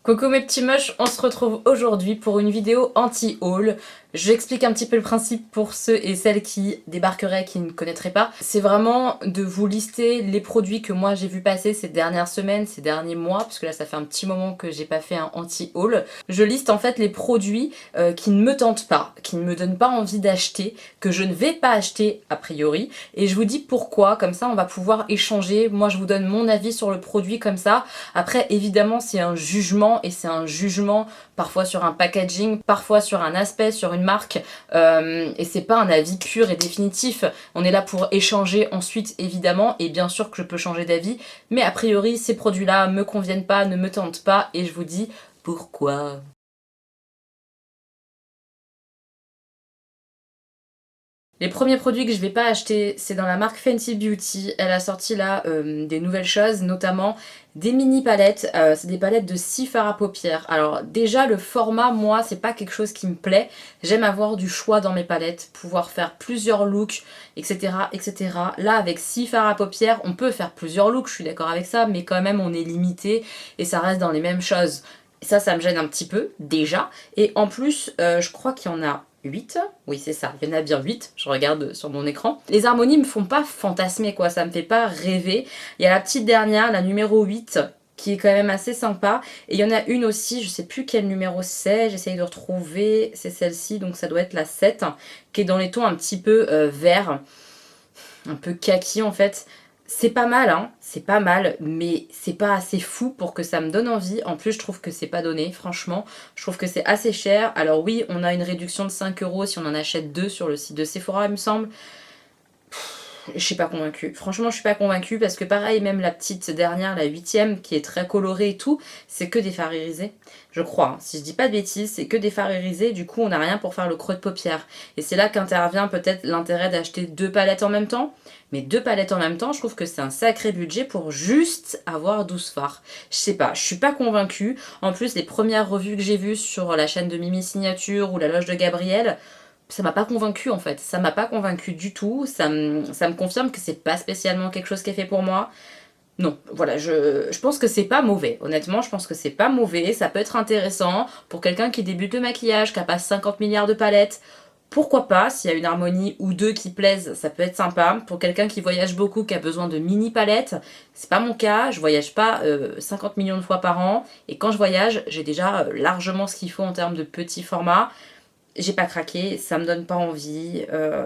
Coucou mes petits moches, on se retrouve aujourd'hui pour une vidéo anti-haul. J'explique un petit peu le principe pour ceux et celles qui débarqueraient, qui ne connaîtraient pas. C'est vraiment de vous lister les produits que moi j'ai vu passer ces dernières semaines, ces derniers mois, parce que là ça fait un petit moment que j'ai pas fait un anti-haul. Je liste en fait les produits qui ne me tentent pas, qui ne me donnent pas envie d'acheter, que je ne vais pas acheter a priori, et je vous dis pourquoi, comme ça on va pouvoir échanger. Moi je vous donne mon avis sur le produit comme ça. Après évidemment c'est un jugement, et c'est un jugement parfois sur un packaging, parfois sur un aspect, sur une marque, et c'est pas un avis pur et définitif. On est là pour échanger ensuite évidemment, et bien sûr que je peux changer d'avis, mais a priori ces produits là me conviennent pas, ne me tentent pas, et je vous dis pourquoi. Les premiers produits que je vais pas acheter, c'est dans la marque Fenty Beauty. Elle a sorti là des nouvelles choses, notamment des mini palettes. C'est des palettes de 6 fards à paupières. Alors déjà le format, moi, c'est pas quelque chose qui me plaît. J'aime avoir du choix dans mes palettes, pouvoir faire plusieurs looks, etc. etc. Là, avec 6 fards à paupières, on peut faire plusieurs looks, je suis d'accord avec ça, mais quand même on est limité et ça reste dans les mêmes choses. Ça me gêne un petit peu, déjà. Et en plus, je crois qu'il y en a 8. Oui, c'est ça, il y en a bien 8. Je regarde sur mon écran. Les harmonies me font pas fantasmer, quoi. Ça me fait pas rêver. Il y a la petite dernière, la numéro 8, qui est quand même assez sympa. Et il y en a une aussi, je sais plus quel numéro c'est. J'essaye de retrouver. C'est celle-ci, donc ça doit être la 7, qui est dans les tons un petit peu vert. Un peu kaki, en fait. C'est pas mal, hein, c'est pas mal, mais c'est pas assez fou pour que ça me donne envie. En plus, je trouve que c'est pas donné, franchement. Je trouve que c'est assez cher. Alors oui, on a une réduction de 5 € si on en achète 2 sur le site de Sephora, il me semble. Je suis pas convaincue. Franchement, je suis pas convaincue parce que pareil, même la petite dernière, la 8e, qui est très colorée et tout, c'est que des fards irisés. Je crois, hein. Si je dis pas de bêtises, c'est que des fards irisés. Du coup, on n'a rien pour faire le creux de paupière. Et c'est là qu'intervient peut-être l'intérêt d'acheter 2 palettes en même temps. Mais 2 palettes en même temps, je trouve que c'est un sacré budget pour juste avoir 12 fards. Je sais pas, je suis pas convaincue. En plus, les premières revues que j'ai vues sur la chaîne de Mimi Signature ou la loge de Gabriel, ça m'a pas convaincu en fait, ça m'a pas convaincu du tout, ça me confirme que c'est pas spécialement quelque chose qui est fait pour moi. Non, voilà, je pense que c'est pas mauvais, honnêtement, je pense que c'est pas mauvais, ça peut être intéressant pour quelqu'un qui débute le maquillage, qui a pas 50 milliards de palettes. Pourquoi pas, s'il y a une harmonie ou deux qui plaisent, ça peut être sympa. Pour quelqu'un qui voyage beaucoup, qui a besoin de mini palettes, c'est pas mon cas, je voyage pas 50 millions de fois par an, et quand je voyage, j'ai déjà largement ce qu'il faut en termes de petits formats. J'ai pas craqué, ça me donne pas envie,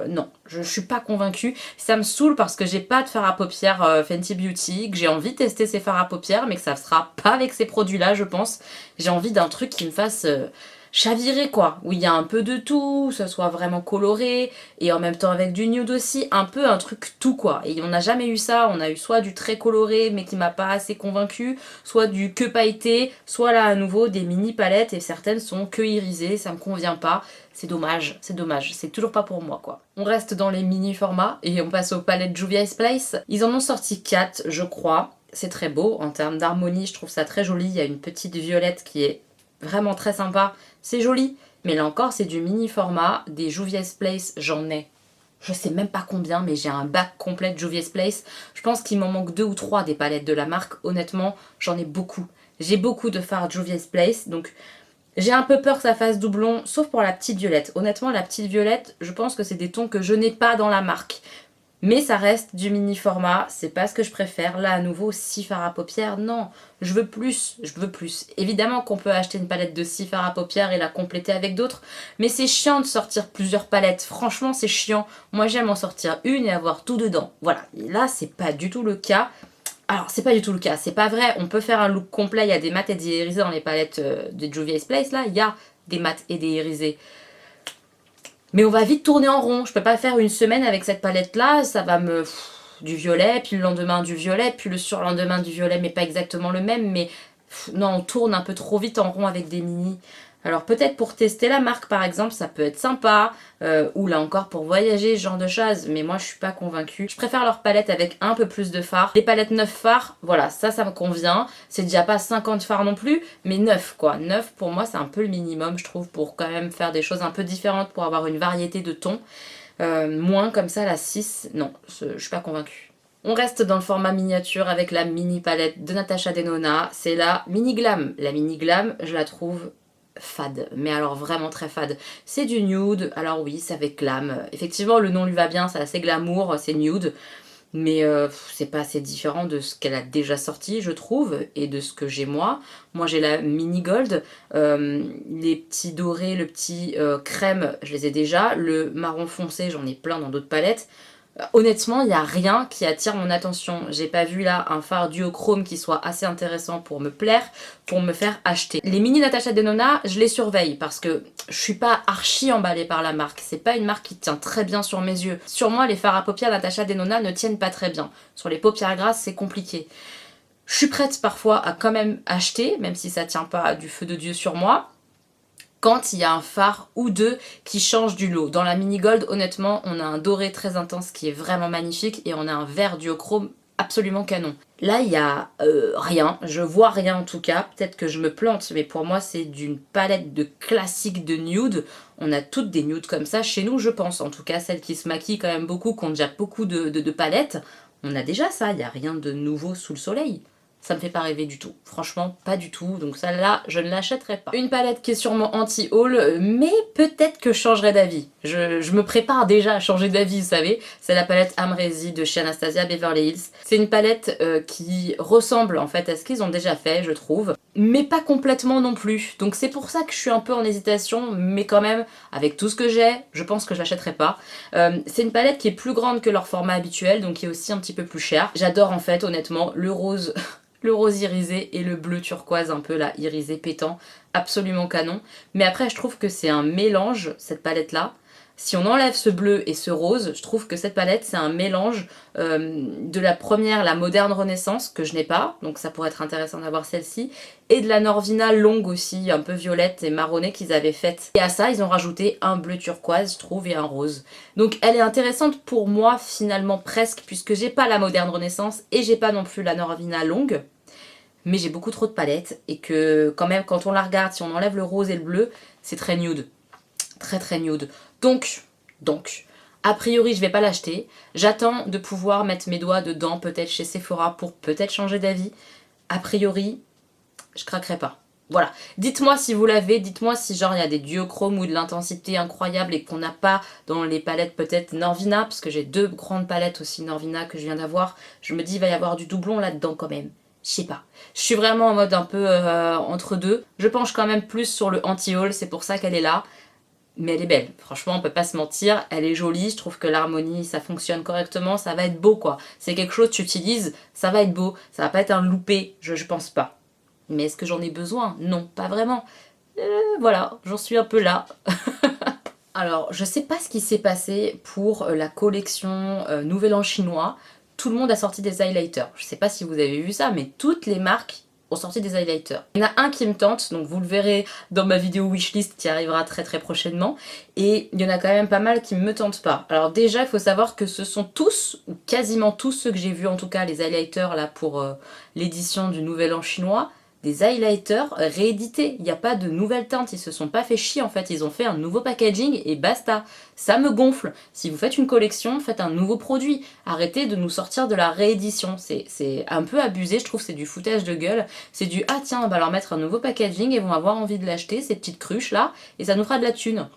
non, je suis pas convaincue. Ça me saoule parce que j'ai pas de fard à paupières Fenty Beauty, que j'ai envie de tester ces fards à paupières, mais que ça sera pas avec ces produits-là, je pense. J'ai envie d'un truc qui me fasse chavirer, quoi, où il y a un peu de tout, où ça soit vraiment coloré, et en même temps avec du nude aussi, un peu un truc tout, quoi. Et on n'a jamais eu ça, on a eu soit du très coloré, mais qui m'a pas assez convaincu, soit du que pailleté, soit là à nouveau des mini palettes, et certaines sont que irisées, ça me convient pas. C'est dommage, c'est toujours pas pour moi, quoi. On reste dans les mini formats et on passe aux palettes Juvia's Place. Ils en ont sorti 4, je crois. C'est très beau en termes d'harmonie, je trouve ça très joli. Il y a une petite violette qui est vraiment très sympa. C'est joli, mais là encore, c'est du mini format. Des Juvia's Place, j'en ai. Je sais même pas combien, mais j'ai un bac complet de Juvia's Place. Je pense qu'il m'en manque 2 ou 3 des palettes de la marque. Honnêtement, j'en ai beaucoup. J'ai beaucoup de fards Juvia's Place, donc j'ai un peu peur que ça fasse doublon, sauf pour la petite violette. Honnêtement, la petite violette, je pense que c'est des tons que je n'ai pas dans la marque. Mais ça reste du mini format, c'est pas ce que je préfère. Là, à nouveau, 6 fards à paupières, non, je veux plus, je veux plus. Évidemment qu'on peut acheter une palette de 6 fards à paupières et la compléter avec d'autres, mais c'est chiant de sortir plusieurs palettes. Franchement, c'est chiant. Moi, j'aime en sortir une et avoir tout dedans. Voilà, et là, c'est pas du tout le cas. Alors, c'est pas du tout le cas, c'est pas vrai, on peut faire un look complet, il y a des mats et des irisés dans les palettes de Juvia's Place, là, il y a des mats et des irisés. Mais on va vite tourner en rond, je peux pas faire une semaine avec cette palette-là, ça va me... du violet, puis le lendemain du violet, puis le surlendemain du violet, mais pas exactement le même, mais... non, on tourne un peu trop vite en rond avec des mini. Alors peut-être pour tester la marque par exemple, ça peut être sympa, ou là encore pour voyager, ce genre de choses, mais moi je suis pas convaincue. Je préfère leur palette avec un peu plus de fards. Les palettes 9 fards, voilà, ça me convient. C'est déjà pas 50 fards non plus, mais 9 quoi. 9 pour moi c'est un peu le minimum je trouve pour quand même faire des choses un peu différentes, pour avoir une variété de tons. Moins comme ça la 6, non, je suis pas convaincue. On reste dans le format miniature avec la mini palette de Natasha Denona, c'est la Mini Glam. La Mini Glam, je la trouve fade, mais alors vraiment très fade. C'est du nude, alors oui, ça fait glam. Effectivement, le nom lui va bien, c'est assez glamour, c'est nude. Mais c'est pas assez différent de ce qu'elle a déjà sorti, je trouve, et de ce que j'ai moi. Moi, j'ai la Mini Gold, les petits dorés, le petit crème, je les ai déjà. Le marron foncé, j'en ai plein dans d'autres palettes. Honnêtement, il n'y a rien qui attire mon attention. J'ai pas vu là un fard duochrome qui soit assez intéressant pour me plaire, pour me faire acheter. Les mini Natasha Denona, je les surveille parce que je suis pas archi emballée par la marque. C'est pas une marque qui tient très bien sur mes yeux. Sur moi, les fards à paupières Natasha Denona ne tiennent pas très bien. Sur les paupières grasses, c'est compliqué. Je suis prête parfois à quand même acheter, même si ça tient pas du feu de Dieu sur moi, quand il y a un fard ou deux qui change du lot. Dans la Mini Gold, honnêtement, on a un doré très intense qui est vraiment magnifique et on a un vert duochrome absolument canon. Là, il y a rien, je vois rien en tout cas, peut-être que je me plante, mais pour moi c'est d'une palette de classiques de nude. On a toutes des nudes comme ça chez nous, je pense, en tout cas celles qui se maquillent quand même beaucoup, qui ont déjà beaucoup de palettes. On a déjà ça, il n'y a rien de nouveau sous le soleil. Ça me fait pas rêver du tout. Franchement, pas du tout. Donc celle-là, je ne l'achèterai pas. Une palette qui est sûrement anti-haul, mais peut-être que je changerai d'avis. Je me prépare déjà à changer d'avis, vous savez. C'est la palette Amrezy de chez Anastasia Beverly Hills. C'est une palette qui ressemble en fait à ce qu'ils ont déjà fait, je trouve. Mais pas complètement non plus. Donc c'est pour ça que je suis un peu en hésitation, mais quand même, avec tout ce que j'ai, je pense que je l'achèterai pas. C'est une palette qui est plus grande que leur format habituel, donc qui est aussi un petit peu plus cher. J'adore en fait, honnêtement, le rose... Le rose irisé et le bleu turquoise un peu là, irisé pétant, absolument canon. Mais après je trouve que c'est un mélange, cette palette là. Si on enlève ce bleu et ce rose, je trouve que cette palette c'est un mélange de la première, la moderne renaissance, que je n'ai pas, donc ça pourrait être intéressant d'avoir celle-ci, et de la Norvina longue aussi, un peu violette et marronnée qu'ils avaient faite. Et à ça ils ont rajouté un bleu turquoise je trouve et un rose. Donc elle est intéressante pour moi finalement presque, puisque j'ai pas la moderne renaissance et j'ai pas non plus la Norvina longue. Mais j'ai beaucoup trop de palettes et que quand même quand on la regarde, si on enlève le rose et le bleu, c'est très nude. Très très nude. Donc, a priori je vais pas l'acheter. J'attends de pouvoir mettre mes doigts dedans peut-être chez Sephora pour peut-être changer d'avis. A priori, je craquerai pas. Voilà, dites-moi si vous l'avez, dites-moi si genre il y a des duochromes ou de l'intensité incroyable et qu'on n'a pas dans les palettes peut-être Norvina, parce que j'ai deux grandes palettes aussi Norvina que je viens d'avoir. Je me dis il va y avoir du doublon là-dedans quand même. Je sais pas. Je suis vraiment en mode un peu entre deux. Je penche quand même plus sur le anti-haul, c'est pour ça qu'elle est là. Mais elle est belle, franchement on peut pas se mentir, elle est jolie, je trouve que l'harmonie ça fonctionne correctement, ça va être beau quoi. C'est quelque chose que tu utilises, ça va être beau, ça va pas être un loupé, je pense pas. Mais est-ce que j'en ai besoin? Non, pas vraiment. Voilà, j'en suis un peu là. Alors, je sais pas ce qui s'est passé pour la collection Nouvel An chinois. Tout le monde a sorti des highlighters. Je sais pas si vous avez vu ça, mais toutes les marques ont sorti des highlighters. Il y en a un qui me tente, donc vous le verrez dans ma vidéo wishlist qui arrivera très très prochainement. Et il y en a quand même pas mal qui me tentent pas. Alors déjà, il faut savoir que ce sont tous, ou quasiment tous ceux que j'ai vus, en tout cas les highlighters là pour l'édition du Nouvel An chinois, des highlighters réédités. Il n'y a pas de nouvelles teintes, ils se sont pas fait chier en fait, ils ont fait un nouveau packaging et basta. Ça me gonfle. Si vous faites une collection, faites un nouveau produit. Arrêtez de nous sortir de la réédition. C'est un peu abusé, je trouve, c'est du foutage de gueule. C'est du ah tiens, on va leur mettre un nouveau packaging et vont avoir envie de l'acheter, ces petites cruches là, et ça nous fera de la thune.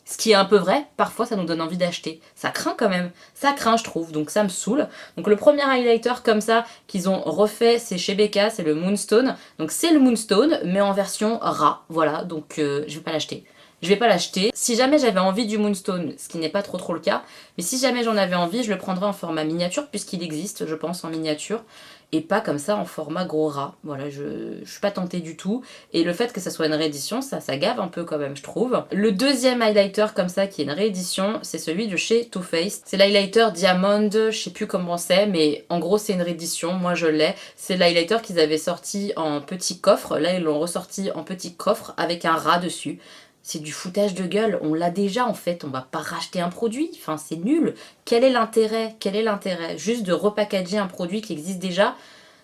Ce qui est un peu vrai, parfois ça nous donne envie d'acheter. Ça craint quand même, ça craint je trouve, donc ça me saoule. Donc le premier highlighter comme ça qu'ils ont refait, c'est chez Becca, c'est le Moonstone. Donc c'est le Moonstone, mais en version rat, voilà, donc je vais pas l'acheter. Je vais pas l'acheter. Si jamais j'avais envie du Moonstone, ce qui n'est pas trop le cas, mais si jamais j'en avais envie, je le prendrais en format miniature, puisqu'il existe, je pense, en miniature, et pas comme ça en format gros rat. Voilà, je suis pas tentée du tout. Et le fait que ça soit une réédition, ça gave un peu quand même, je trouve. Le deuxième highlighter comme ça qui est une réédition, c'est celui de chez Too Faced. C'est l'highlighter Diamond, je sais plus comment c'est, mais en gros c'est une réédition, moi je l'ai. C'est l'highlighter qu'ils avaient sorti en petit coffre, là ils l'ont ressorti en petit coffre avec un rat dessus. C'est du foutage de gueule, on l'a déjà en fait, on va pas racheter un produit, enfin c'est nul. Quel est l'intérêt? Quel est l'intérêt? Juste de repackager un produit qui existe déjà,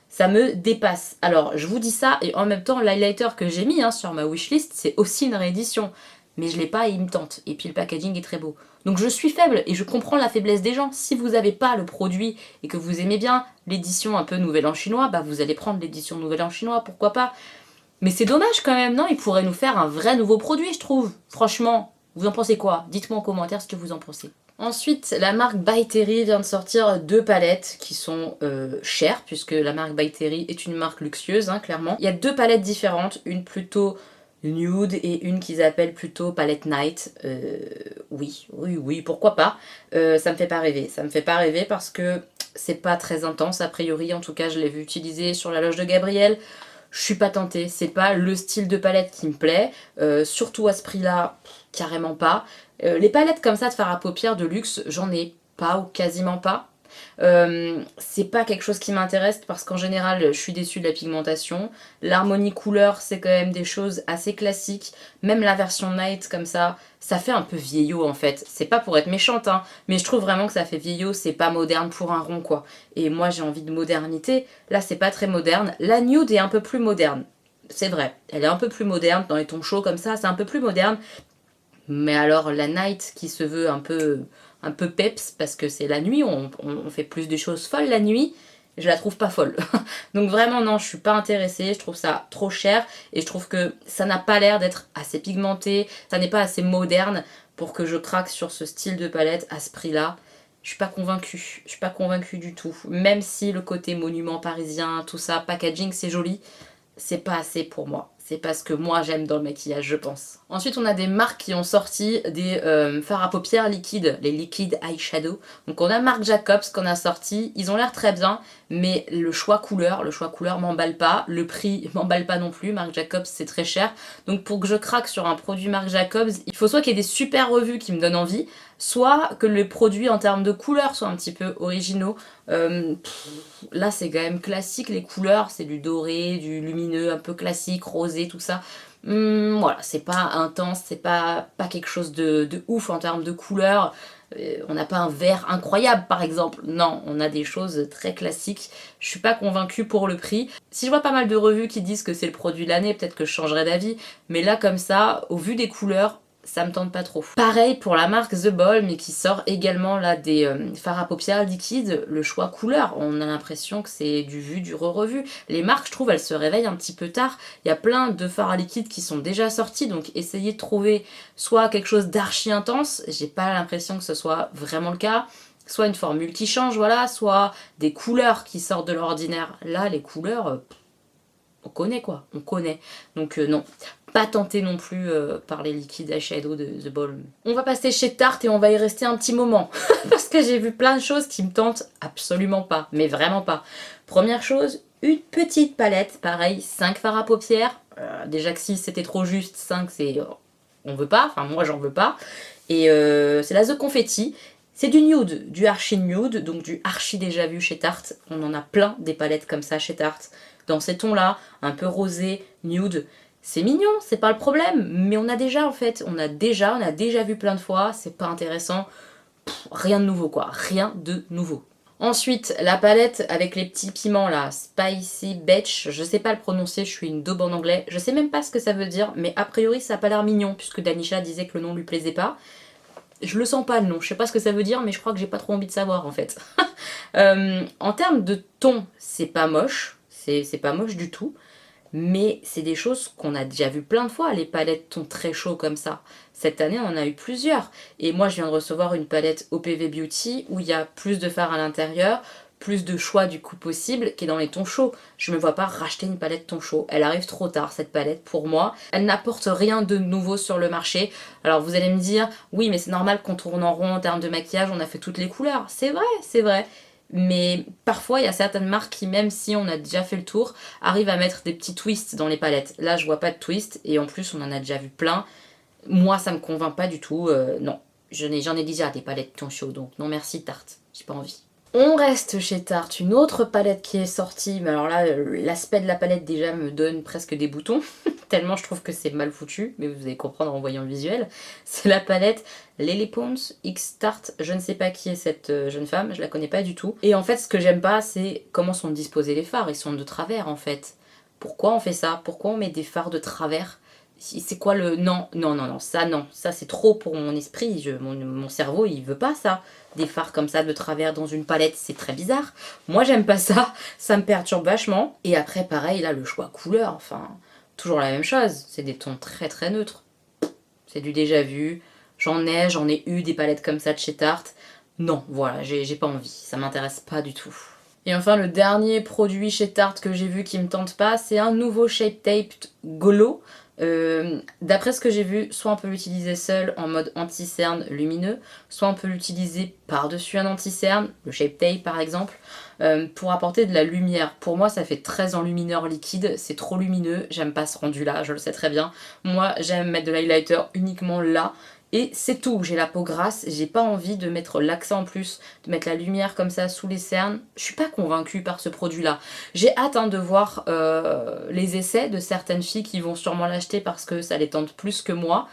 ça me dépasse. Alors je vous dis ça et en même temps l'highlighter que j'ai mis sur ma wishlist, c'est aussi une réédition. mais je l'ai pas et il me tente. Et puis le packaging est très beau. Donc je suis faible et je comprends la faiblesse des gens. Si vous n'avez pas le produit et que vous aimez bien l'édition un peu Nouvel An chinois, bah vous allez prendre l'édition Nouvel An chinois, pourquoi pas. Mais c'est dommage quand même, non? Ils pourraient nous faire un vrai nouveau produit, je trouve. Franchement, vous en pensez quoi? Dites-moi en commentaire ce que vous en pensez. Ensuite, la marque By Terry vient de sortir 2 palettes qui sont chères, puisque la marque By Terry est une marque luxueuse, hein, clairement. Il y a 2 palettes différentes, une plutôt nude et une qu'ils appellent plutôt palette night. Oui, pourquoi pas. Ça me fait pas rêver. Ça me fait pas rêver parce que c'est pas très intense, a priori. En tout cas, je l'ai vu utiliser sur la loge de Gabriel. Je suis pas tentée, c'est pas le style de palette qui me plaît, surtout à ce prix-là, carrément pas. Les palettes comme ça de fard à paupières de luxe, j'en ai pas ou quasiment pas. C'est pas quelque chose qui m'intéresse parce qu'en général je suis déçue de la pigmentation. L'harmonie couleur c'est quand même des choses assez classiques. Même la version night comme ça fait un peu vieillot en fait. C'est pas pour être méchante hein, mais je trouve vraiment que ça fait vieillot, c'est pas moderne pour un rond quoi. Et moi j'ai envie de modernité, là c'est pas très moderne. La nude est un peu plus moderne. C'est vrai, elle est un peu plus moderne dans les tons chauds comme ça, c'est un peu plus moderne. Mais alors la night qui se veut un peu peps parce que c'est la nuit, on fait plus de choses folles la nuit, je la trouve pas folle. Donc vraiment non, je suis pas intéressée, je trouve ça trop cher et je trouve que ça n'a pas l'air d'être assez pigmenté, ça n'est pas assez moderne pour que je craque sur ce style de palette à ce prix-là. Je suis pas convaincue du tout. Même si le côté monument parisien, tout ça, packaging c'est joli, c'est pas assez pour moi. C'est pas ce que moi j'aime dans le maquillage, je pense. Ensuite, on a des marques qui ont sorti des fards à paupières liquides, les liquid eyeshadow. Donc on a Marc Jacobs qu'on a sorti, ils ont l'air très bien, mais le choix couleur m'emballe pas, le prix m'emballe pas non plus, Marc Jacobs c'est très cher. Donc pour que je craque sur un produit Marc Jacobs, il faut soit qu'il y ait des super revues qui me donnent envie, soit que les produits en termes de couleurs soient un petit peu originaux. Là c'est quand même classique les couleurs, c'est du doré, du lumineux, un peu classique, rosé, tout ça. Voilà, c'est pas intense, c'est pas quelque chose de ouf en termes de couleurs. On n'a pas un vert incroyable par exemple, non, on a des choses très classiques. Je suis pas convaincue pour le prix. Si je vois pas mal de revues qui disent que c'est le produit de l'année, peut-être que je changerai d'avis, mais là comme ça, au vu des couleurs, ça me tente pas trop. Pareil pour la marque The Ball, mais qui sort également là des fards à paupières liquides, le choix couleur, on a l'impression que c'est du vu, du re-revu. Les marques, je trouve, elles se réveillent un petit peu tard. Il y a plein de fards à liquide qui sont déjà sortis, donc essayez de trouver soit quelque chose d'archi intense, j'ai pas l'impression que ce soit vraiment le cas, soit une formule qui change, voilà, soit des couleurs qui sortent de l'ordinaire. Là, les couleurs, on connaît quoi, on connaît. Donc non, pas tenté non plus par les liquides eyeshadow de The Ball. On va passer chez Tarte et on va y rester un petit moment. Parce que j'ai vu plein de choses qui me tentent absolument pas, mais vraiment pas. Première chose, une petite palette, pareil, 5 fards à paupières. Déjà que 6 c'était trop juste, 5 c'est... on veut pas, enfin moi j'en veux pas. Et c'est la The Confetti. C'est du nude, du archi nude, donc du archi déjà vu chez Tarte. On en a plein des palettes comme ça chez Tarte. Dans ces tons-là, un peu rosé, nude. C'est mignon, c'est pas le problème, mais on a déjà en fait, on a déjà vu plein de fois, c'est pas intéressant. Rien de nouveau quoi, rien de nouveau. Ensuite, la palette avec les petits piments là, Spicy Betch, je sais pas le prononcer, je suis une daube en anglais, je sais même pas ce que ça veut dire, mais a priori ça a pas l'air mignon, puisque Danisha disait que le nom lui plaisait pas. Je le sens pas le nom, je sais pas ce que ça veut dire, mais je crois que j'ai pas trop envie de savoir en fait. En termes de ton, c'est pas moche, c'est pas moche du tout, mais c'est des choses qu'on a déjà vu plein de fois, les palettes ton très chaud comme ça. Cette année, on en a eu plusieurs. Et moi, je viens de recevoir une palette OPV Beauty où il y a plus de fard à l'intérieur, plus de choix du coup possible qui est dans les tons chauds. Je me vois pas racheter une palette ton chaud. Elle arrive trop tard, cette palette, pour moi. Elle n'apporte rien de nouveau sur le marché. Alors vous allez me dire, oui, mais c'est normal qu'on tourne en rond en termes de maquillage, on a fait toutes les couleurs. C'est vrai, c'est vrai. Mais parfois, il y a certaines marques qui, même si on a déjà fait le tour, arrivent à mettre des petits twists dans les palettes. Là, je vois pas de twist, et en plus, on en a déjà vu plein. Moi, ça me convainc pas du tout. Non, j'en ai déjà des palettes ton chaud, donc non merci Tarte, j'ai pas envie. On reste chez Tarte, une autre palette qui est sortie, mais alors là, l'aspect de la palette déjà me donne presque des boutons, tellement je trouve que c'est mal foutu, mais vous allez comprendre en voyant le visuel. C'est la palette Lily Pons X Tarte, je ne sais pas qui est cette jeune femme, je la connais pas du tout. Et en fait, ce que j'aime pas, c'est comment sont disposés les fards, ils sont de travers en fait. Pourquoi on fait ça? Pourquoi on met des fards de travers? C'est quoi le... Non, non, non, non, ça c'est trop pour mon esprit, mon cerveau il veut pas ça. Des fards comme ça de travers dans une palette, c'est très bizarre. Moi j'aime pas ça, ça me perturbe vachement. Et après pareil, là le choix couleur, enfin, toujours la même chose, c'est des tons très très neutres. C'est du déjà vu, j'en ai eu des palettes comme ça de chez Tarte. Non, voilà, j'ai pas envie, ça m'intéresse pas du tout. Et enfin, le dernier produit chez Tarte que j'ai vu qui me tente pas, c'est un nouveau Shape Tape Golo. D'après ce que j'ai vu, soit on peut l'utiliser seul en mode anti-cerne lumineux, soit on peut l'utiliser par-dessus un anti-cerne, le Shape Tape par exemple, pour apporter de la lumière. Pour moi, ça fait très enlumineur liquide, c'est trop lumineux, j'aime pas ce rendu là, je le sais très bien. Moi, j'aime mettre de l'highlighter uniquement là, et c'est tout, j'ai la peau grasse, j'ai pas envie de mettre l'accent en plus, de mettre la lumière comme ça sous les cernes. Je suis pas convaincue par ce produit-là. J'ai hâte de voir les essais de certaines filles qui vont sûrement l'acheter parce que ça les tente plus que moi,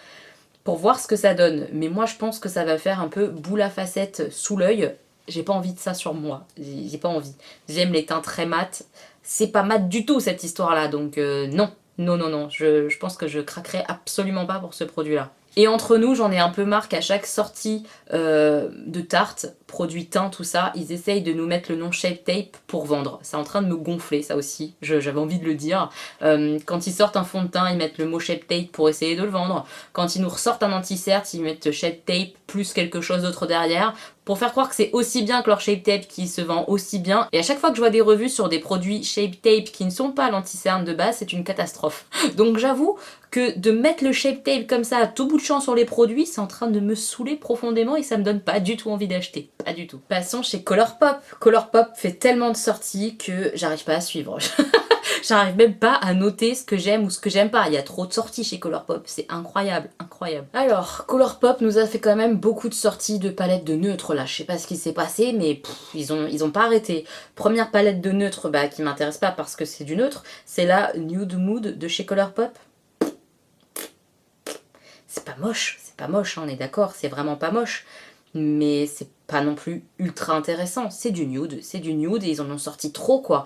pour voir ce que ça donne. Mais moi je pense que ça va faire un peu boule à facettes sous l'œil. J'ai pas envie de ça sur moi, j'ai pas envie. J'aime les teints très mat. C'est pas mat du tout cette histoire-là, donc non. Non, non, non, je pense que je craquerai absolument pas pour ce produit-là. Et entre nous, j'en ai un peu marre qu'à chaque sortie de Tarte, produit teint, tout ça, ils essayent de nous mettre le nom Shape Tape pour vendre. C'est en train de me gonfler, ça aussi, j'avais envie de le dire. Quand ils sortent un fond de teint, ils mettent le mot Shape Tape pour essayer de le vendre. Quand ils nous ressortent un anti-certe, ils mettent Shape Tape plus quelque chose d'autre derrière, pour faire croire que c'est aussi bien que leur Shape Tape qui se vend aussi bien. Et à chaque fois que je vois des revues sur des produits Shape Tape qui ne sont pas l'anti-cerne de base, c'est une catastrophe. Donc j'avoue que de mettre le Shape Tape comme ça à tout bout de champ sur les produits, c'est en train de me saouler profondément et ça me donne pas du tout envie d'acheter. Pas du tout. Passons chez Colourpop. Colourpop fait tellement de sorties que j'arrive pas à suivre. J'arrive même pas à noter ce que j'aime ou ce que j'aime pas. Il y a trop de sorties chez Colourpop, c'est incroyable, incroyable. Alors, Colourpop nous a fait quand même beaucoup de sorties de palettes de neutres là. Je sais pas ce qui s'est passé, mais ils ont pas arrêté. Première palette de neutres qui m'intéresse pas parce que c'est du neutre, c'est la Nude Mood de chez Colourpop. C'est pas moche, hein, on est d'accord, c'est vraiment pas moche. Mais c'est pas non plus ultra intéressant, c'est du nude et ils en ont sorti trop quoi.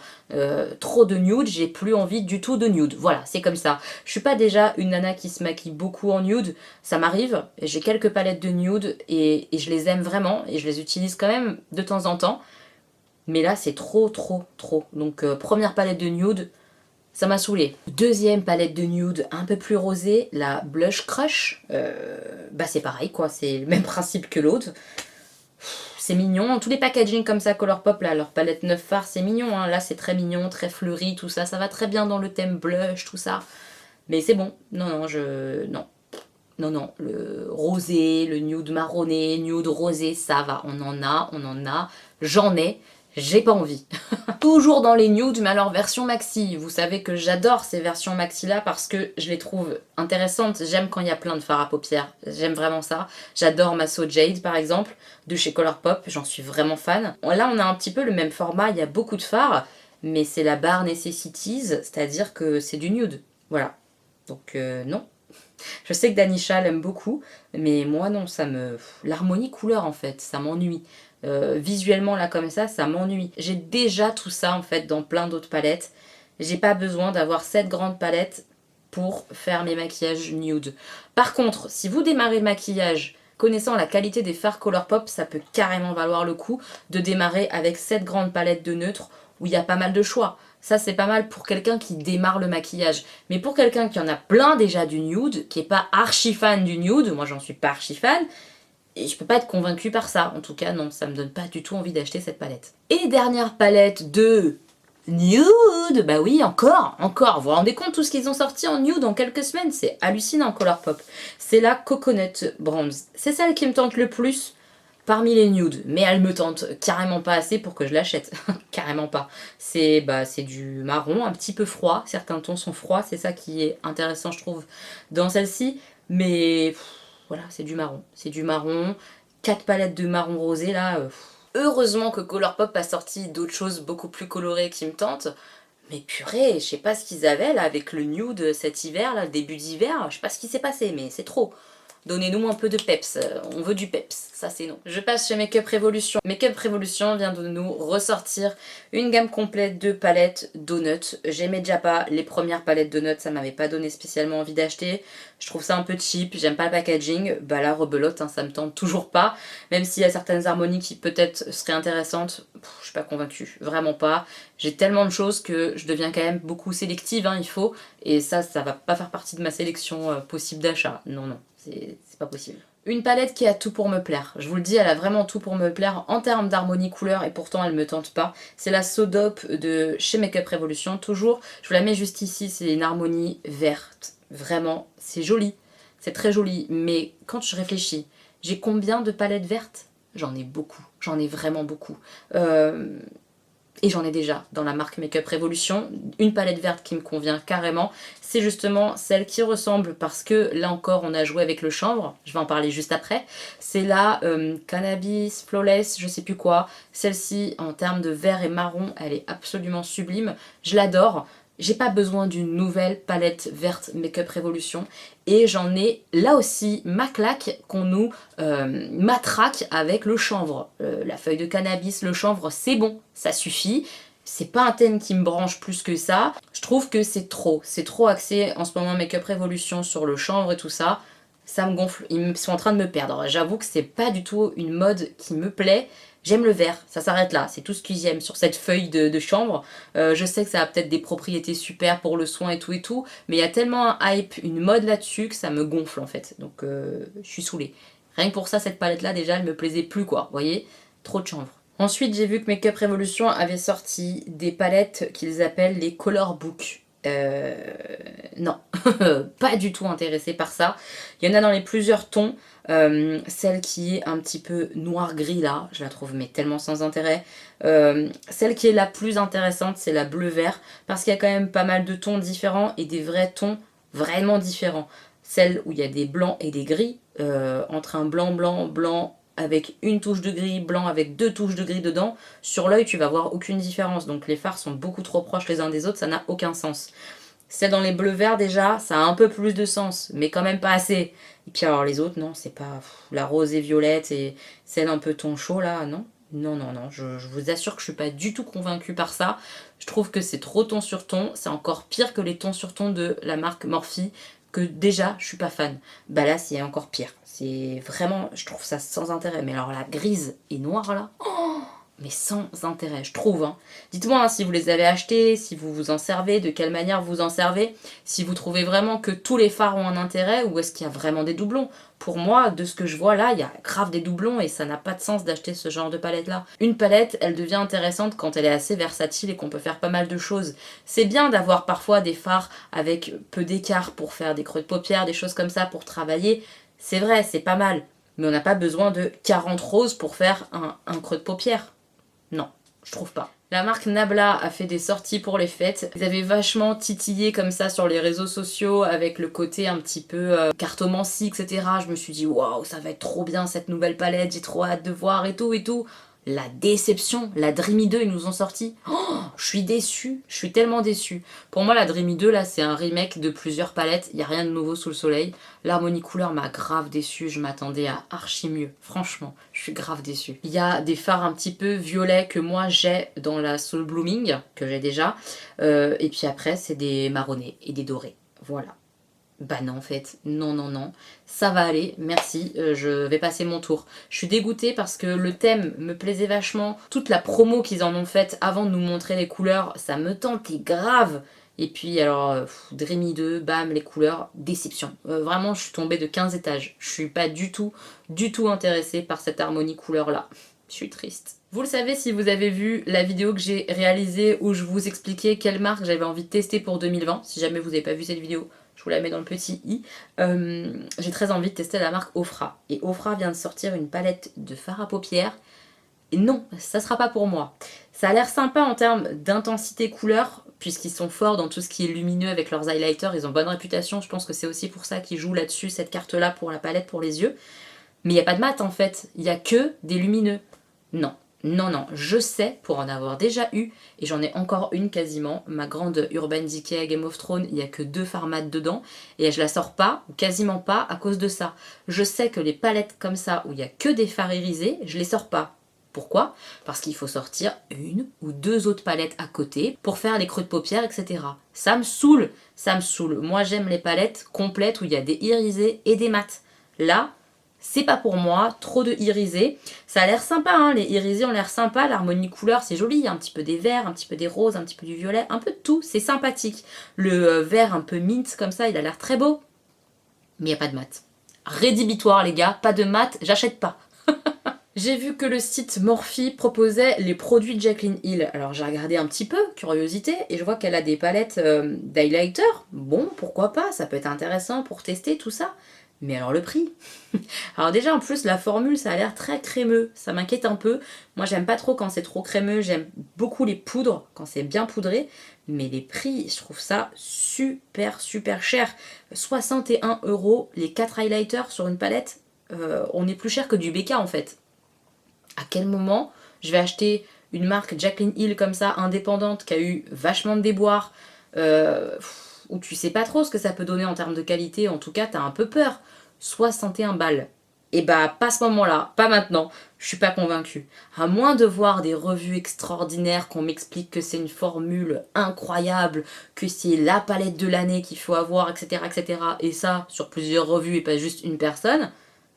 Trop de nude, j'ai plus envie du tout de nude, voilà, c'est comme ça. Je suis pas déjà une nana qui se maquille beaucoup en nude, ça m'arrive, j'ai quelques palettes de nude et je les aime vraiment et je les utilise quand même de temps en temps. Mais là c'est trop. Donc première palette de nude, ça m'a saoulée. Deuxième palette de nude un peu plus rosée, la Blush Crush. C'est pareil quoi, c'est le même principe que l'autre. C'est mignon, tous les packaging comme ça Colourpop là, leur palette 9 fards, c'est mignon, hein. Là c'est très mignon, très fleuri, tout ça, ça va très bien dans le thème blush, tout ça. Mais c'est bon, non, non, le rosé, le nude marronné, nude rosé, ça va, on en a, j'en ai, j'ai pas envie. Toujours dans les nudes, mais alors version maxi. Vous savez que j'adore ces versions maxi là parce que je les trouve intéressantes. J'aime quand il y a plein de fards à paupières, j'aime vraiment ça. J'adore ma So Jade par exemple, de chez Colourpop, j'en suis vraiment fan. Là on a un petit peu le même format, il y a beaucoup de fards, mais c'est la barre Necessities, c'est-à-dire que c'est du nude. Voilà. Donc non. Je sais que Danisha l'aime beaucoup, mais moi non, ça me... L'harmonie couleur en fait, ça m'ennuie. Visuellement là comme ça m'ennuie. J'ai déjà tout ça en fait dans plein d'autres palettes. J'ai pas besoin d'avoir cette grande palette pour faire mes maquillages nude. Par contre, si vous démarrez le maquillage connaissant la qualité des fards Colourpop, ça peut carrément valoir le coup de démarrer avec cette grande palette de neutres où il y a pas mal de choix. Ça c'est pas mal pour quelqu'un qui démarre le maquillage. Mais pour quelqu'un qui en a plein déjà du nude, qui est pas archi fan du nude, moi j'en suis pas archi fan, et je peux pas être convaincue par ça. En tout cas, non, ça me donne pas du tout envie d'acheter cette palette. Et dernière palette de nude, bah oui, encore. Vous vous rendez compte tout ce qu'ils ont sorti en nude en quelques semaines? C'est hallucinant Colourpop. C'est la Coconut Bronze. C'est celle qui me tente le plus parmi les nudes, mais elle me tente carrément pas assez pour que je l'achète. Carrément pas. C'est du marron, un petit peu froid. Certains tons sont froids, c'est ça qui est intéressant je trouve dans celle-ci. Mais voilà, c'est du marron. C'est du marron. 4 palettes de marron rosé là. Heureusement que Colourpop a sorti d'autres choses beaucoup plus colorées qui me tentent. Mais purée, je sais pas ce qu'ils avaient là avec le nude cet hiver, là, le début d'hiver. Je sais pas ce qui s'est passé, mais c'est trop. Donnez-nous un peu de peps, on veut du peps, ça c'est non. Je passe chez Makeup Revolution. Makeup Revolution vient de nous ressortir une gamme complète de palettes Donuts. J'aimais déjà pas les premières palettes Donuts, ça m'avait pas donné spécialement envie d'acheter. Je trouve ça un peu cheap, j'aime pas le packaging. Bah là, rebelote, hein, ça me tente toujours pas. Même s'il y a certaines harmonies qui peut-être seraient intéressantes, je suis pas convaincue, vraiment pas. J'ai tellement de choses que je deviens quand même beaucoup sélective, hein, il faut. Et ça va pas faire partie de ma sélection possible d'achat. Non, non. C'est pas possible. Une palette qui a tout pour me plaire. Je vous le dis, elle a vraiment tout pour me plaire en termes d'harmonie couleur et pourtant elle me tente pas. C'est la So Dope de chez Makeup Revolution. Toujours, je vous la mets juste ici, c'est une harmonie verte. Vraiment, c'est joli. C'est très joli. Mais quand je réfléchis, j'ai combien de palettes vertes? J'en ai beaucoup. J'en ai vraiment beaucoup. Et j'en ai déjà dans la marque Makeup Revolution. Une palette verte qui me convient carrément, c'est justement celle qui ressemble, parce que là encore on a joué avec le chanvre, je vais en parler juste après. C'est la Cannabis Flawless, je sais plus quoi. Celle-ci en termes de vert et marron, elle est absolument sublime, je l'adore. J'ai pas besoin d'une nouvelle palette verte Makeup Revolution et j'en ai là aussi ma claque qu'on nous matraque avec le chanvre. La feuille de cannabis, le chanvre, c'est bon, ça suffit. C'est pas un thème qui me branche plus que ça. Je trouve que c'est trop axé en ce moment Makeup Revolution sur le chanvre et tout ça. Ça me gonfle, ils sont en train de me perdre. J'avoue que c'est pas du tout une mode qui me plaît. J'aime le vert, ça s'arrête là, c'est tout ce que j'aime sur cette feuille de chanvre. Je sais que ça a peut-être des propriétés super pour le soin et tout, mais il y a tellement un hype, une mode là-dessus que ça me gonfle en fait. Donc je suis saoulée. Rien que pour ça, cette palette là déjà, elle me plaisait plus quoi, vous voyez. Trop de chanvre. Ensuite, j'ai vu que Makeup Revolution avait sorti des palettes qu'ils appellent les Color Book. Non, pas du tout intéressée par ça. Il y en a dans les plusieurs tons. Celle qui est un petit peu noir-gris là, je la trouve mais tellement sans intérêt. Celle qui est la plus intéressante, c'est la bleu-vert, parce qu'il y a quand même pas mal de tons différents et des vrais tons vraiment différents. Celle où il y a des blancs et des gris, entre un blanc avec une touche de gris, blanc avec deux touches de gris dedans, sur l'œil tu vas voir aucune différence, donc les fards sont beaucoup trop proches les uns des autres, ça n'a aucun sens. Celle dans les bleus verts déjà, ça a un peu plus de sens, mais quand même pas assez. Et puis alors les autres, non, c'est pas la rose et violette et celle un peu ton chaud là, non. Non, non, non, je vous assure que je suis pas du tout convaincue par ça. Je trouve que c'est trop ton sur ton, c'est encore pire que les tons sur ton de la marque Morphe, que déjà je suis pas fan. Bah là c'est encore pire. C'est vraiment, je trouve ça sans intérêt. Mais alors la grise et noire là, oh, mais sans intérêt, je trouve. Hein. Dites-moi hein, si vous les avez achetés, si vous vous en servez, de quelle manière vous en servez, si vous trouvez vraiment que tous les fards ont un intérêt ou est-ce qu'il y a vraiment des doublons. Pour moi, de ce que je vois là, il y a grave des doublons et ça n'a pas de sens d'acheter ce genre de palette là. Une palette, elle devient intéressante quand elle est assez versatile et qu'on peut faire pas mal de choses. C'est bien d'avoir parfois des fards avec peu d'écart pour faire des creux de paupières, des choses comme ça pour travailler. C'est vrai, c'est pas mal. Mais on n'a pas besoin de 40 roses pour faire un creux de paupière. Non, je trouve pas. La marque Nabla a fait des sorties pour les fêtes. Ils avaient vachement titillé comme ça sur les réseaux sociaux avec le côté un petit peu cartomancie, etc. Je me suis dit, waouh, ça va être trop bien cette nouvelle palette, j'ai trop hâte de voir et tout et tout. La déception, la Dreamy 2 ils nous ont sorti. Oh, je suis déçue, je suis tellement déçue. Pour moi la Dreamy 2 là c'est un remake de plusieurs palettes, il n'y a rien de nouveau sous le soleil. L'harmonie couleur m'a grave déçue, je m'attendais à archi mieux. Franchement, je suis grave déçue. Il y a des fards un petit peu violets que moi j'ai dans la Soul Blooming, que j'ai déjà. Et puis après c'est des marronnés et des dorés. Voilà. Bah non en fait, non non non, ça va aller, merci, je vais passer mon tour. Je suis dégoûtée parce que le thème me plaisait vachement, toute la promo qu'ils en ont faite avant de nous montrer les couleurs, ça me tentait grave. Et puis alors, Dreamy 2, bam, les couleurs, déception. Vraiment, je suis tombée de 15 étages. Je suis pas du tout intéressée par cette harmonie couleur là. Je suis triste. Vous le savez si vous avez vu la vidéo que j'ai réalisée où je vous expliquais quelle marque j'avais envie de tester pour 2020. Si jamais vous n'avez pas vu cette vidéo, je vous la mets dans le petit i. J'ai très envie de tester la marque Ofra. Et Ofra vient de sortir une palette de fard à paupières. Et non, ça sera pas pour moi. Ça a l'air sympa en termes d'intensité couleur, puisqu'ils sont forts dans tout ce qui est lumineux avec leurs highlighters. Ils ont bonne réputation, je pense que c'est aussi pour ça qu'ils jouent là-dessus, cette carte-là pour la palette pour les yeux. Mais il n'y a pas de mat en fait, il n'y a que des lumineux. Non, Non, non, je sais pour en avoir déjà eu, et j'en ai encore une quasiment, ma grande Urban Decay Game of Thrones, il n'y a que 2 formats dedans, et je la sors pas, ou quasiment pas, à cause de ça. Je sais que les palettes comme ça, où il n'y a que des fards irisés, je les sors pas. Pourquoi? Parce qu'il faut sortir 1 ou 2 autres palettes à côté pour faire les creux de paupières, etc. Ça me saoule, ça me saoule. Moi j'aime les palettes complètes où il y a des irisés et des mats. Là, c'est pas pour moi, trop de irisés. Ça a l'air sympa, hein, les irisés ont l'air sympa, l'harmonie couleur c'est joli, il y a un petit peu des verts, un petit peu des roses, un petit peu du violet, un peu de tout, c'est sympathique. Le vert un peu mint comme ça, il a l'air très beau, mais il n'y a pas de mat. Rédhibitoire les gars, pas de mat, j'achète pas. J'ai vu que le site Morphe proposait les produits de Jaclyn Hill. Alors j'ai regardé un petit peu, curiosité, et je vois qu'elle a des palettes d'highlighter. Bon, pourquoi pas, ça peut être intéressant pour tester tout ça. Mais alors le prix. Alors déjà en plus la formule ça a l'air très crémeux, ça m'inquiète un peu. Moi j'aime pas trop quand c'est trop crémeux, j'aime beaucoup les poudres quand c'est bien poudré. Mais les prix, je trouve ça super super cher. 61 € les 4 highlighters sur une palette. On est plus cher que du BK en fait. À quel moment je vais acheter une marque Jaclyn Hill comme ça, indépendante, qui a eu vachement de déboires, où tu sais pas trop ce que ça peut donner en termes de qualité, en tout cas t'as un peu peur. 61 balles. Et bah pas à ce moment-là, pas maintenant, je suis pas convaincue. À moins de voir des revues extraordinaires, qu'on m'explique que c'est une formule incroyable, que c'est la palette de l'année qu'il faut avoir, etc., etc. Et ça, sur plusieurs revues et pas juste une personne,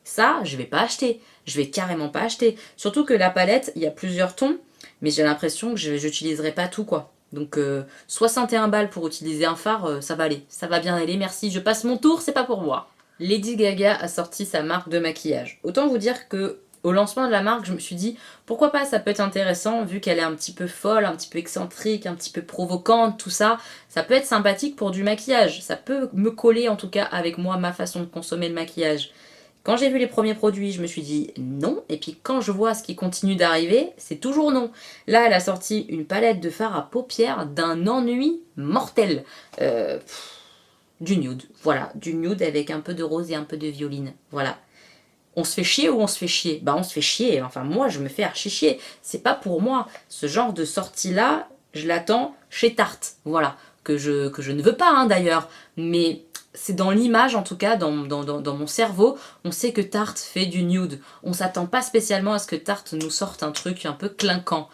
ça, je vais pas acheter. Je vais carrément pas acheter. Surtout que la palette, il y a plusieurs tons, mais j'ai l'impression que j'utiliserai pas tout, quoi. Donc 61 balles pour utiliser un fard, ça va aller. Ça va bien aller, merci. Je passe mon tour, c'est pas pour moi. Lady Gaga a sorti sa marque de maquillage. Autant vous dire que au lancement de la marque, je me suis dit pourquoi pas, ça peut être intéressant vu qu'elle est un petit peu folle, un petit peu excentrique, un petit peu provocante, tout ça. Ça peut être sympathique pour du maquillage. Ça peut me coller en tout cas avec moi, ma façon de consommer le maquillage. Quand j'ai vu les premiers produits, je me suis dit non. Et puis quand je vois ce qui continue d'arriver, c'est toujours non. Là, elle a sorti une palette de fard à paupières d'un ennui mortel. Du nude, voilà, du nude avec un peu de rose et un peu de violine, voilà. On se fait chier ou on se fait chier? Bah on se fait chier, enfin moi je me fais archi chier, c'est pas pour moi. Ce genre de sortie là, je l'attends chez Tarte, voilà, que je ne veux pas hein, d'ailleurs, mais c'est dans l'image en tout cas, dans mon cerveau, on sait que Tarte fait du nude, on s'attend pas spécialement à ce que Tarte nous sorte un truc un peu clinquant.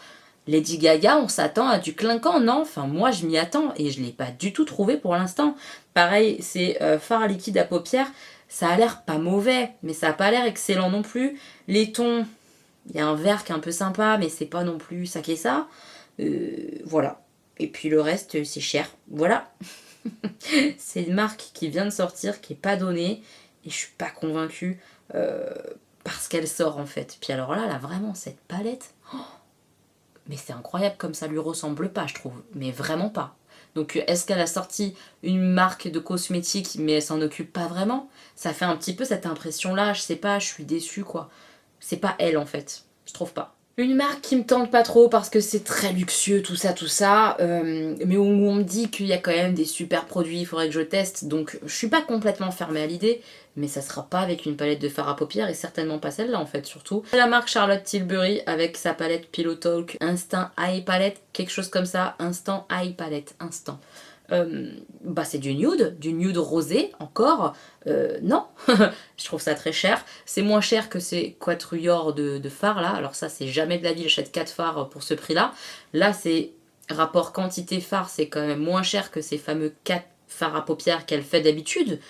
Lady Gaga, on s'attend à du clinquant, non? Enfin, moi, je m'y attends et je ne l'ai pas du tout trouvé pour l'instant. Pareil, c'est fard liquide à paupières. Ça a l'air pas mauvais, mais ça a pas l'air excellent non plus. Les tons, il y a un vert qui est un peu sympa, mais c'est pas non plus ça qui est ça. Voilà. Et puis le reste, c'est cher. Voilà. C'est une marque qui vient de sortir, qui est pas donnée, et je suis pas convaincue parce qu'elle sort en fait. Puis alors là, vraiment, cette palette. Mais c'est incroyable comme ça lui ressemble pas, je trouve. Mais vraiment pas. Donc est-ce qu'elle a sorti une marque de cosmétiques mais elle s'en occupe pas vraiment? Ça fait un petit peu cette impression-là, je sais pas, je suis déçue quoi. C'est pas elle en fait, je trouve pas. Une marque qui me tente pas trop parce que c'est très luxueux, tout ça, mais où on me dit qu'il y a quand même des super produits, il faudrait que je teste, donc je suis pas complètement fermée à l'idée, mais ça sera pas avec une palette de fard à paupières et certainement pas celle-là en fait surtout. C'est la marque Charlotte Tilbury avec sa palette Pillow Talk Instant Eye Palette, quelque chose comme ça, Instant Eye Palette, Instant. Bah c'est du nude rosé encore. Non, je trouve ça très cher. C'est moins cher que ces quatrouilleurs de fards là. Alors ça c'est jamais de la vie, j'achète 4 fards pour ce prix là. Là c'est rapport quantité fard, c'est quand même moins cher que ces fameux 4 fards à paupières qu'elle fait d'habitude.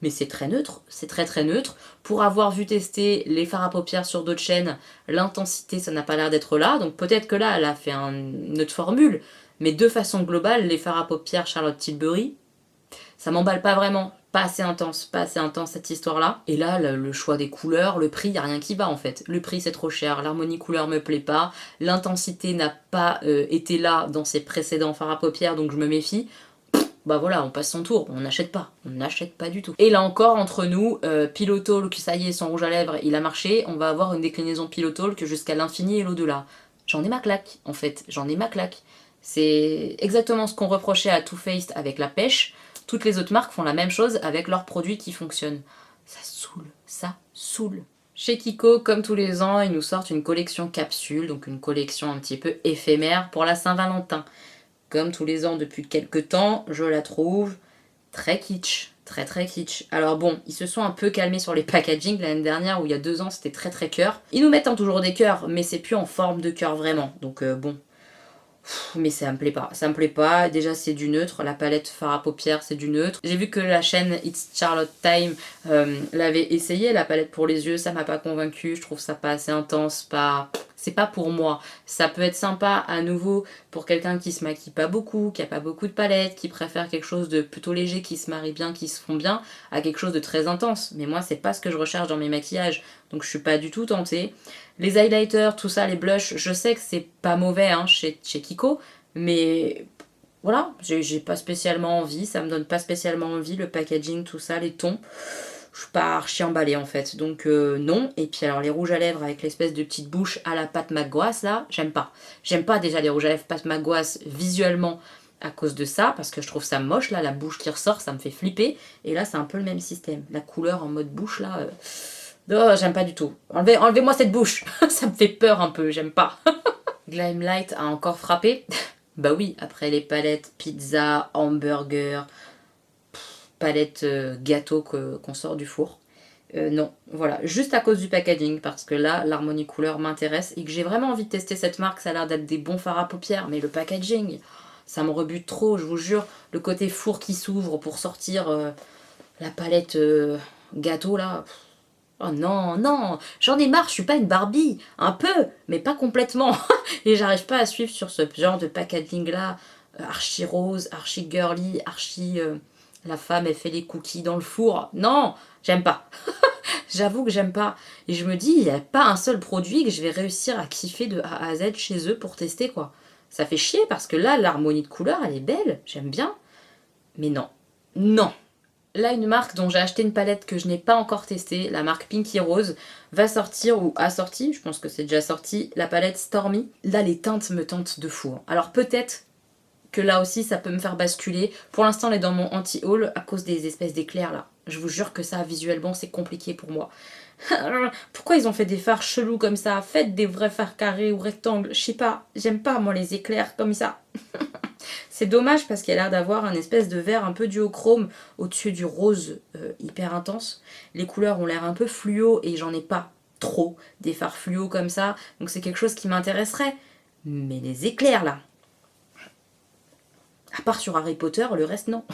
Mais c'est très neutre, c'est très très neutre. Pour avoir vu tester les fards à paupières sur d'autres chaînes, l'intensité ça n'a pas l'air d'être là. Donc peut-être que là elle a fait une autre formule. Mais de façon globale, les fards à paupières Charlotte Tilbury, ça m'emballe pas vraiment. Pas assez intense cette histoire-là. Et là, le choix des couleurs, le prix, y a rien qui va en fait. Le prix c'est trop cher, l'harmonie couleur me plaît pas, l'intensité n'a pas été là dans ses précédents fards à paupières, donc je me méfie. Bah voilà, on passe son tour, on n'achète pas du tout. Et là encore, entre nous, Pillow Talk, ça y est, son rouge à lèvres, il a marché, on va avoir une déclinaison Pillow Talk jusqu'à l'infini et l'au-delà. J'en ai ma claque, en fait, j'en ai ma claque. C'est exactement ce qu'on reprochait à Too Faced avec la pêche. Toutes les autres marques font la même chose avec leurs produits qui fonctionnent. Ça saoule, ça saoule. Chez Kiko, comme tous les ans, ils nous sortent une collection capsule, donc une collection un petit peu éphémère pour la Saint-Valentin. Comme tous les ans depuis quelques temps, je la trouve très kitsch. Très très kitsch. Alors bon, ils se sont un peu calmés sur les packaging l'année dernière où il y a 2 ans c'était très très cœur. Ils nous mettent toujours des cœurs, mais c'est plus en forme de cœur vraiment. Donc bon, mais ça me plaît pas, ça me plaît pas. Déjà c'est du neutre, la palette fard à paupières c'est du neutre. J'ai vu que la chaîne It's Charlotte Time l'avait essayé, la palette pour les yeux, ça m'a pas convaincue, je trouve ça pas assez intense, pas... C'est pas pour moi. Ça peut être sympa à nouveau pour quelqu'un qui se maquille pas beaucoup, qui a pas beaucoup de palettes, qui préfère quelque chose de plutôt léger, qui se marie bien, qui se fond bien, à quelque chose de très intense. Mais moi c'est pas ce que je recherche dans mes maquillages, donc je suis pas du tout tentée. Les highlighters, tout ça, les blushs, je sais que c'est pas mauvais hein, chez Kiko, mais voilà, j'ai pas spécialement envie, ça me donne pas spécialement envie, le packaging, tout ça, les tons. Je suis pas archi emballée en fait, donc non. Et puis alors les rouges à lèvres avec l'espèce de petite bouche à la Pat McGrath là, j'aime pas. J'aime pas déjà les rouges à lèvres Pat McGrath visuellement à cause de ça, parce que je trouve ça moche là, la bouche qui ressort, ça me fait flipper. Et là c'est un peu le même système, la couleur en mode bouche là... Oh, j'aime pas du tout. Enlevez-moi cette bouche. Ça me fait peur un peu, j'aime pas. Glimelight a encore frappé. Bah oui, après les palettes pizza, hamburger, palettes gâteau qu'on sort du four. Non, voilà, juste à cause du packaging, parce que là, l'harmonie couleur m'intéresse et que j'ai vraiment envie de tester cette marque, ça a l'air d'être des bons fards à paupières, mais le packaging, ça me rebute trop, je vous jure, le côté four qui s'ouvre pour sortir la palette gâteau là, oh non, non, j'en ai marre, je suis pas une Barbie, un peu, mais pas complètement. Et j'arrive pas à suivre sur ce genre de packaging là, archi rose, archi girly, archi... la femme elle fait les cookies dans le four. Non, j'aime pas. J'avoue que j'aime pas. Et je me dis, il n'y a pas un seul produit que je vais réussir à kiffer de A à Z chez eux pour tester quoi. Ça fait chier parce que là, l'harmonie de couleurs, elle est belle, j'aime bien. Mais non, non. Là, une marque dont j'ai acheté une palette que je n'ai pas encore testée, la marque Pinky Rose, va sortir ou a sorti, je pense que c'est déjà sorti, la palette Stormy. Là, les teintes me tentent de fou. Alors peut-être que là aussi, ça peut me faire basculer. Pour l'instant, elle est dans mon anti-haul à cause des espèces d'éclairs là. Je vous jure que ça, visuellement, c'est compliqué pour moi. Pourquoi ils ont fait des fards chelous comme ça? Faites des vrais fards carrés ou rectangles. Je sais pas, j'aime pas moi les éclairs comme ça. C'est dommage parce qu'il a l'air d'avoir un espèce de vert un peu duochrome au-dessus du rose hyper intense. Les couleurs ont l'air un peu fluo et j'en ai pas trop des fards fluo comme ça. Donc c'est quelque chose qui m'intéresserait. Mais les éclairs là, à part sur Harry Potter, le reste non.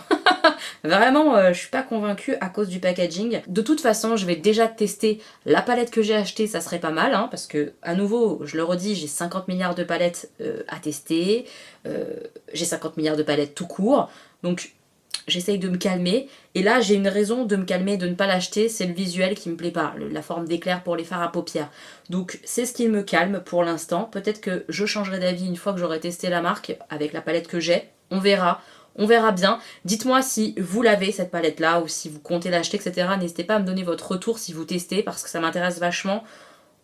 Vraiment, je suis pas convaincue à cause du packaging. De toute façon, je vais déjà tester la palette que j'ai achetée, ça serait pas mal, hein, parce que, à nouveau, je le redis, j'ai 50 milliards de palettes à tester, j'ai 50 milliards de palettes tout court, donc j'essaye de me calmer. Et là, j'ai une raison de me calmer, de ne pas l'acheter, c'est le visuel qui me plaît pas, la forme d'éclair pour les fards à paupières. Donc c'est ce qui me calme pour l'instant. Peut-être que je changerai d'avis une fois que j'aurai testé la marque avec la palette que j'ai. On verra. On verra bien. Dites-moi si vous l'avez cette palette là ou si vous comptez l'acheter, etc. N'hésitez pas à me donner votre retour si vous testez parce que ça m'intéresse vachement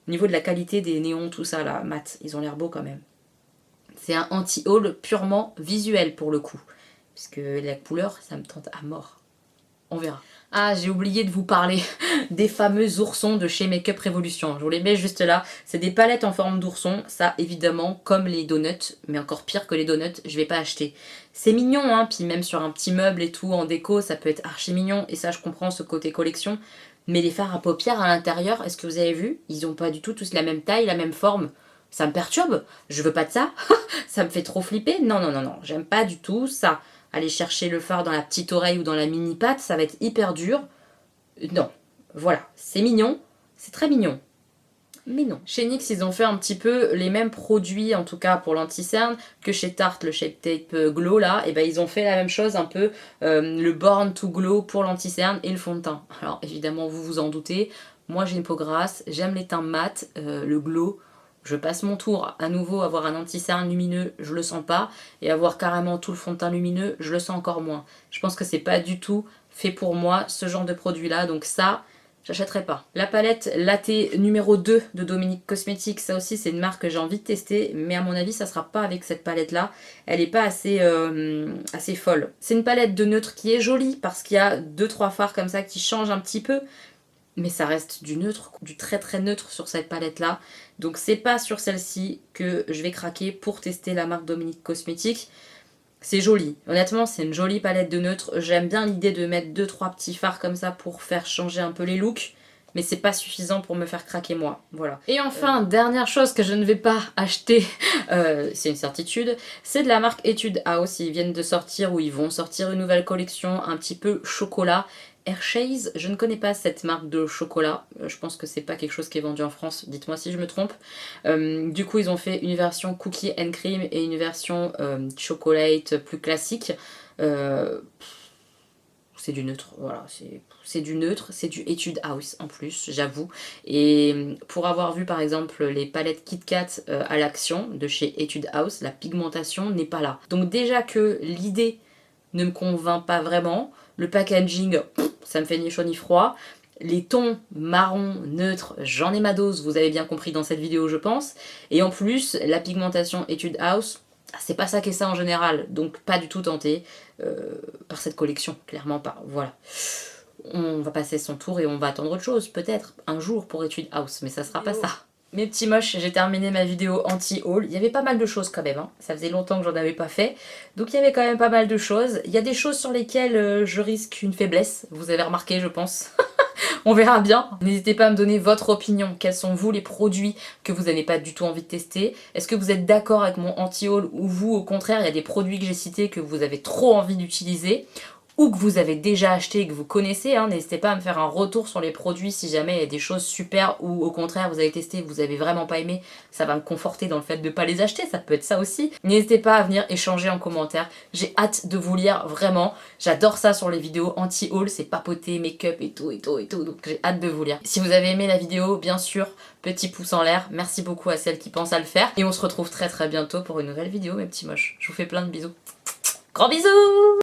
au niveau de la qualité des néons, tout ça là, mat. Ils ont l'air beaux quand même. C'est un anti-haul purement visuel pour le coup. Puisque la couleur, ça me tente à mort. On verra. Ah, j'ai oublié de vous parler des fameux oursons de chez Makeup Revolution. Je vous les mets juste là. C'est des palettes en forme d'ourson. Ça, évidemment, comme les donuts, mais encore pire que les donuts, je vais pas acheter. C'est mignon, hein, puis même sur un petit meuble et tout, en déco, ça peut être archi mignon. Et ça, je comprends ce côté collection. Mais les fards à paupières à l'intérieur, est-ce que vous avez vu? Ils ont pas du tout tous la même taille, la même forme. Ça me perturbe. Je veux pas de ça. Ça me fait trop flipper. Non, non, non, non. J'aime pas du tout ça. Aller chercher le fard dans la petite oreille ou dans la mini patte, ça va être hyper dur. Non, voilà, c'est mignon, c'est très mignon. Mais non. Chez NYX, ils ont fait un petit peu les mêmes produits, en tout cas pour l'anti-cerne, que chez Tarte, le Shape Tape Glow là. Et ben ils ont fait la même chose, un peu le Born to Glow pour l'anti-cerne et le fond de teint. Alors évidemment, vous vous en doutez, moi j'ai une peau grasse, j'aime les teints mat, le glow. Je passe mon tour à nouveau avoir un anti-cerne lumineux, je le sens pas, et avoir carrément tout le fond de teint lumineux, je le sens encore moins. Je pense que c'est pas du tout fait pour moi ce genre de produit là, donc ça, j'achèterai pas. La palette Latte numéro 2 de Dominique Cosmetics, ça aussi c'est une marque que j'ai envie de tester, mais à mon avis ça sera pas avec cette palette là, elle est pas assez, assez folle. C'est une palette de neutre qui est jolie parce qu'il y a 2-3 fards comme ça qui changent un petit peu, mais ça reste du neutre, du très très neutre sur cette palette là. Donc c'est pas sur celle-ci que je vais craquer pour tester la marque Dominique Cosmetics. C'est joli, honnêtement c'est une jolie palette de neutre. J'aime bien l'idée de mettre 2-3 petits fards comme ça pour faire changer un peu les looks. Mais c'est pas suffisant pour me faire craquer moi, voilà. Et enfin, dernière chose que je ne vais pas acheter, c'est une certitude, c'est de la marque Etude House. Ils viennent de sortir, ou ils vont sortir une nouvelle collection un petit peu chocolat. Hershey's, je ne connais pas cette marque de chocolat, je pense que c'est pas quelque chose qui est vendu en France, dites-moi si je me trompe. Du coup ils ont fait une version cookie and cream et une version chocolate plus classique. C'est du neutre, voilà, c'est du neutre, c'est du Etude House en plus, j'avoue. Et pour avoir vu par exemple les palettes Kit Kat à l'action de chez Etude House, la pigmentation n'est pas là. Donc déjà que l'idée ne me convainc pas vraiment, le packaging, ça me fait ni chaud ni froid. Les tons marron, neutres, j'en ai ma dose, vous avez bien compris dans cette vidéo je pense. Et en plus, la pigmentation Etude House, c'est pas ça qu'est ça en général, donc pas du tout tenté par cette collection, clairement pas, voilà. On va passer son tour et on va attendre autre chose, peut-être, un jour pour Etude House, mais ça sera pas ça. Mes petits moches, j'ai terminé ma vidéo anti-haul. Il y avait pas mal de choses quand même, hein. Ça faisait longtemps que j'en avais pas fait. Donc il y avait quand même pas mal de choses. Il y a des choses sur lesquelles je risque une faiblesse, vous avez remarqué je pense. On verra bien. N'hésitez pas à me donner votre opinion. Quels sont vous les produits que vous n'avez pas du tout envie de tester? Est-ce que vous êtes d'accord avec mon anti-haul ou vous au contraire il y a des produits que j'ai cités que vous avez trop envie d'utiliser? Ou que vous avez déjà acheté et que vous connaissez, hein. N'hésitez pas à me faire un retour sur les produits si jamais il y a des choses super ou au contraire vous avez testé et vous avez vraiment pas aimé, ça va me conforter dans le fait de pas les acheter, ça peut être ça aussi. N'hésitez pas à venir échanger en commentaire, j'ai hâte de vous lire vraiment, j'adore ça sur les vidéos anti-haul, c'est papoter, make-up et tout, donc j'ai hâte de vous lire. Si vous avez aimé la vidéo, bien sûr, petit pouce en l'air, merci beaucoup à celles qui pensent à le faire et on se retrouve très bientôt pour une nouvelle vidéo mes petits moches. Je vous fais plein de bisous. Gros bisous!